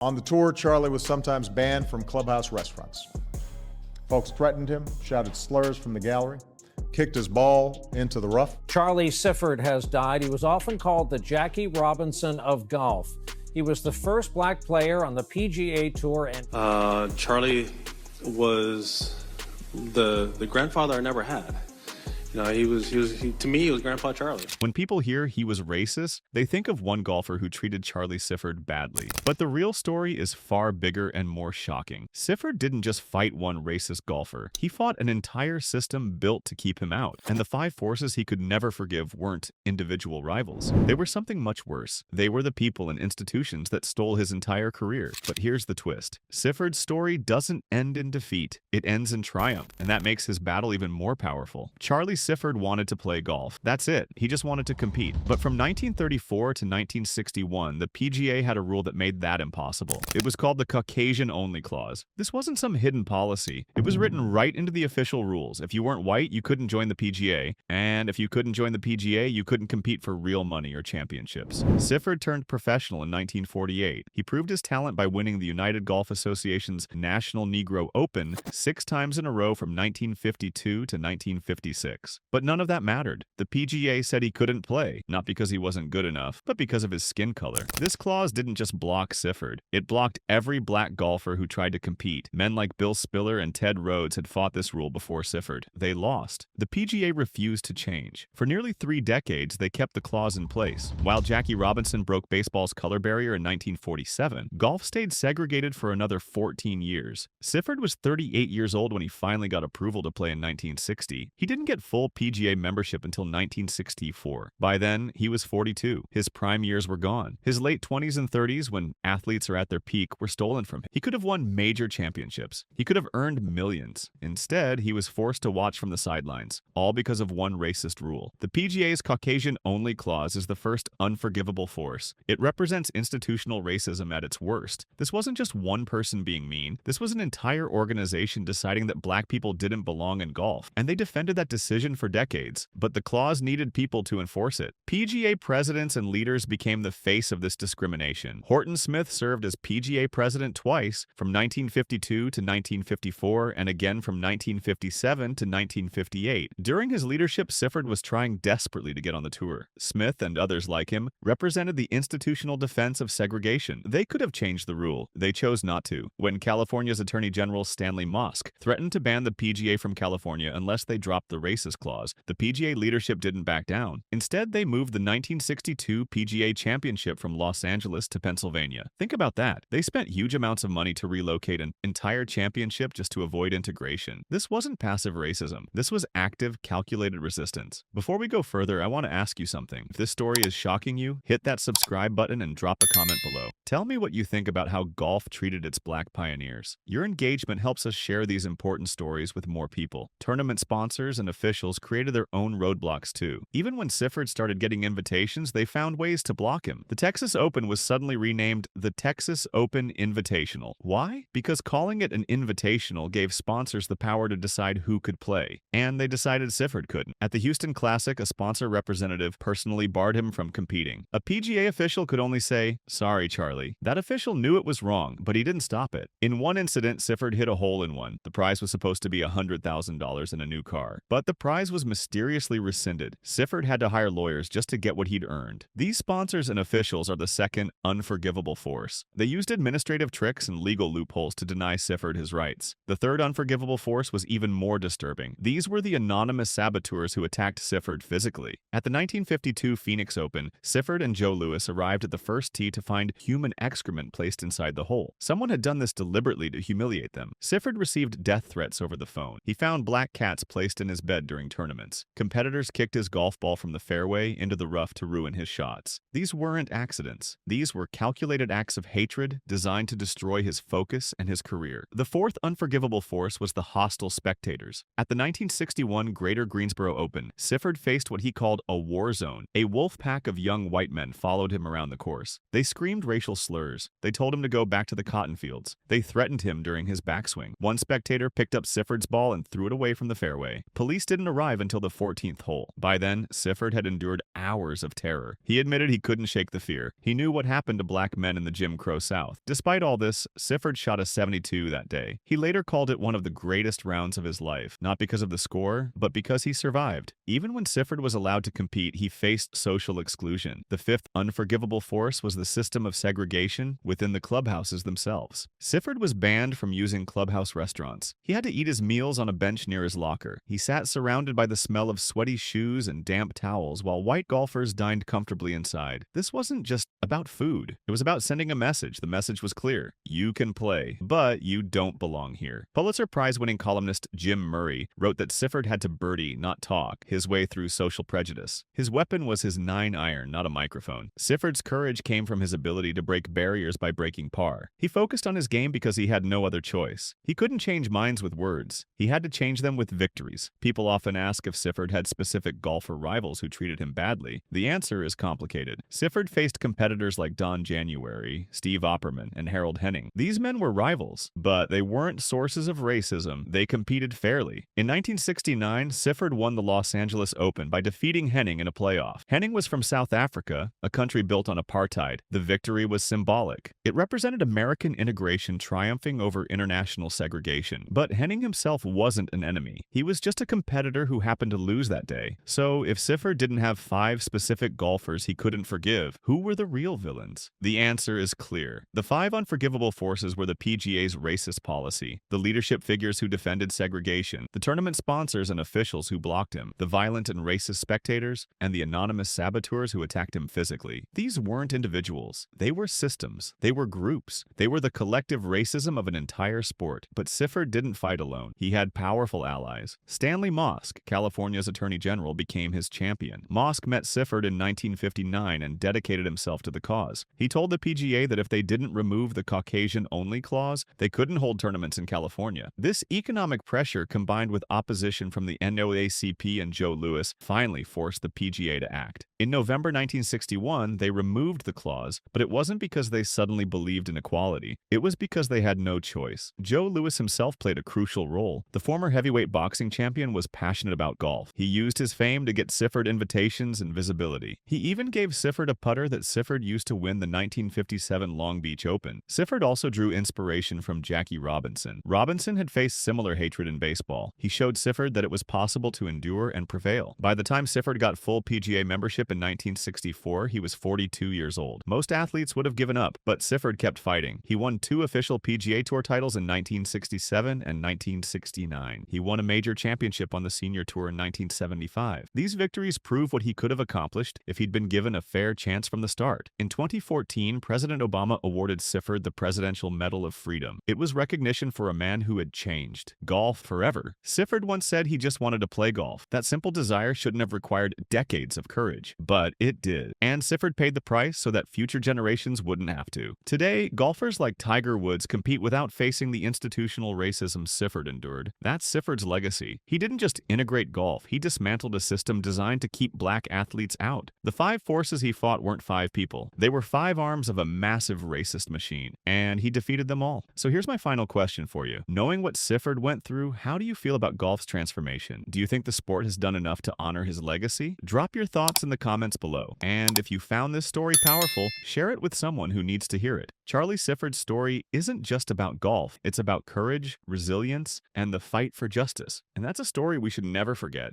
On the tour, Charlie was sometimes banned from clubhouse restaurants. Folks threatened him, shouted slurs from the gallery, kicked his ball into the rough. Charlie Sifford has died. He was often called the Jackie Robinson of golf. He was the first black player on the PGA Tour. And Charlie was the grandfather I never had. You know, to me, he was Grandpa Charlie. When people hear he was racist, they think of one golfer who treated Charlie Sifford badly. But the real story is far bigger and more shocking. Sifford didn't just fight one racist golfer. He fought an entire system built to keep him out. And the five forces he could never forgive weren't individual rivals. They were something much worse. They were the people and institutions that stole his entire career. But here's the twist. Sifford's story doesn't end in defeat. It ends in triumph. And that makes his battle even more powerful. Charlie Sifford wanted to play golf. That's it. He just wanted to compete. But from 1934 to 1961, the PGA had a rule that made that impossible. It was called the Caucasian-only clause. This wasn't some hidden policy. It was written right into the official rules. If you weren't white, you couldn't join the PGA. And if you couldn't join the PGA, you couldn't compete for real money or championships. Sifford turned professional in 1948. He proved his talent by winning the United Golf Association's National Negro Open 6 times in a row from 1952 to 1956. But none of that mattered. The PGA said he couldn't play, not because he wasn't good enough, but because of his skin color. This clause didn't just block Sifford. It blocked every black golfer who tried to compete. Men like Bill Spiller and Ted Rhodes had fought this rule before Sifford. They lost. The PGA refused to change. For nearly 3 decades, they kept the clause in place. While Jackie Robinson broke baseball's color barrier in 1947, golf stayed segregated for another 14 years. Sifford was 38 years old when he finally got approval to play in 1960. He didn't get full PGA membership until 1964. By then, he was 42. His prime years were gone. His late 20s and 30s, when athletes are at their peak, were stolen from him. He could have won major championships. He could have earned millions. Instead, he was forced to watch from the sidelines, all because of one racist rule. The PGA's Caucasian-only clause is the first unforgivable force. It represents institutional racism at its worst. This wasn't just one person being mean. This was an entire organization deciding that black people didn't belong in golf, and they defended that decision for decades, but the clause needed people to enforce it. PGA presidents and leaders became the face of this discrimination. Horton Smith served as PGA president twice, from 1952 to 1954, and again from 1957 to 1958. During his leadership, Sifford was trying desperately to get on the tour. Smith and others like him represented the institutional defense of segregation. They could have changed the rule. They chose not to. When California's Attorney General Stanley Mosk threatened to ban the PGA from California unless they dropped the racist clause, the PGA leadership didn't back down. Instead, they moved the 1962 PGA Championship from Los Angeles to Pennsylvania. Think about that. They spent huge amounts of money to relocate an entire championship just to avoid integration. This wasn't passive racism. This was active, calculated resistance. Before we go further, I want to ask you something. If this story is shocking you, hit that subscribe button and drop a comment below. Tell me what you think about how golf treated its black pioneers. Your engagement helps us share these important stories with more people. Tournament sponsors and officials created their own roadblocks too. Even when Sifford started getting invitations, they found ways to block him. The Texas Open was suddenly renamed the Texas Open Invitational. Why? Because calling it an invitational gave sponsors the power to decide who could play, and they decided Sifford couldn't. At the Houston Classic, a sponsor representative personally barred him from competing. A PGA official could only say, "Sorry, Charlie." That official knew it was wrong, but he didn't stop it. In one incident, Sifford hit a hole-in-one. The prize was supposed to be $100,000 in a new car, but the prize was mysteriously rescinded. Sifford had to hire lawyers just to get what he'd earned. These sponsors and officials are the second unforgivable force. They used administrative tricks and legal loopholes to deny Sifford his rights. The third unforgivable force was even more disturbing. These were the anonymous saboteurs who attacked Sifford physically. At the 1952 Phoenix Open, Sifford and Joe Louis arrived at the first tee to find human excrement placed inside the hole. Someone had done this deliberately to humiliate them. Sifford received death threats over the phone. He found black cats placed in his bed during tournaments. Competitors kicked his golf ball from the fairway into the rough to ruin his shots. These weren't accidents. These were calculated acts of hatred designed to destroy his focus and his career. The fourth unforgivable force was the hostile spectators. At the 1961 Greater Greensboro Open, Sifford faced what he called a war zone. A wolf pack of young white men followed him around the course. They screamed racial slurs. They told him to go back to the cotton fields. They threatened him during his backswing. One spectator picked up Sifford's ball and threw it away from the fairway. Police didn't arrive until the 14th hole. By then, Sifford had endured hours of terror. He admitted he couldn't shake the fear. He knew what happened to black men in the Jim Crow South. Despite all this, Sifford shot a 72 that day. He later called it one of the greatest rounds of his life, not because of the score, but because he survived. Even when Sifford was allowed to compete, he faced social exclusion. The fifth unforgivable force was the system of segregation within the clubhouses themselves. Sifford was banned from using clubhouse restaurants. He had to eat his meals on a bench near his locker. He sat surrounded by the smell of sweaty shoes and damp towels while white golfers dined comfortably inside. This wasn't just about food. It was about sending a message. The message was clear. You can play, but you don't belong here. Pulitzer Prize-winning columnist Jim Murray wrote that Sifford had to birdie, not talk, his way through social prejudice. His weapon was his 9-iron, not a microphone. Sifford's courage came from his ability to break barriers by breaking par. He focused on his game because he had no other choice. He couldn't change minds with words. He had to change them with victories. People often ask if Sifford had specific golfer rivals who treated him badly. The answer is complicated. Sifford faced competitors like Don January, Steve Opperman, and Harold Henning. These men were rivals, but they weren't sources of racism. They competed fairly. In 1969, Sifford won the Los Angeles Open by defeating Henning in a playoff. Henning was from South Africa, a country built on apartheid. The victory was symbolic. It represented American integration triumphing over international segregation. But Henning himself wasn't an enemy. He was just a competitor who happened to lose that day. So if Sifford didn't have 5 specific golfers he couldn't forgive, who were the real villains? The answer is clear. The 5 unforgivable forces were the PGA's racist policy, the leadership figures who defended segregation, the tournament sponsors and officials who blocked him, the violent and racist spectators, and the anonymous saboteurs who attacked him physically. These weren't individuals. They were systems. They were groups. They were the collective racism of an entire sport. But Sifford didn't fight alone. He had powerful allies. Stanley Mosk, California's Attorney General, became his champion. Mosk met Sifford in 1959 and dedicated himself to the cause. He told the PGA that if they didn't remove the Caucasian-only clause, they couldn't hold tournaments in California. This economic pressure, combined with opposition from the NAACP and Joe Louis, finally forced the PGA to act. In November 1961, they removed the clause, but it wasn't because they suddenly believed in equality. It was because they had no choice. Joe Louis himself played a crucial role. The former heavyweight boxing champion was passionate about golf. He used his fame to get Sifford invitations and visibility. He even gave Sifford a putter that Sifford used to win the 1957 Long Beach Open. Sifford also drew inspiration from Jackie Robinson. Robinson had faced similar hatred in baseball. He showed Sifford that it was possible to endure and prevail. By the time Sifford got full PGA membership in 1964, he was 42 years old. Most athletes would have given up, but Sifford kept fighting. He won 2 official PGA Tour titles in 1967 and 1969. He won a major championship on the Senior Tour in 1975. These victories prove what he could have accomplished if he'd been given a fair chance from the start. In 2014, President Obama awarded Sifford the Presidential Medal of Freedom. It was recognition for a man who had changed golf forever. Sifford once said he just wanted to play golf. That simple desire shouldn't have required decades of courage, but it did. And Sifford paid the price so that future generations wouldn't have to. Today, golfers like Tiger Woods compete without facing the institutional racism Sifford endured. That's Sifford's legacy. He didn't just integrate golf, he dismantled a system designed to keep black athletes out. The 5 forces he fought weren't 5 people. They were 5 arms of a massive racist machine, and he defeated them all. So here's my final question for you. Knowing what Sifford went through, how do you feel about golf's transformation? Do you think the sport has done enough to honor his legacy? Drop your thoughts in the comments below. And if you found this story powerful, share it with someone who needs to hear it. Charlie Sifford's story isn't just about golf. It's about courage, resilience, and the fight for justice. And that's a story we should never forget.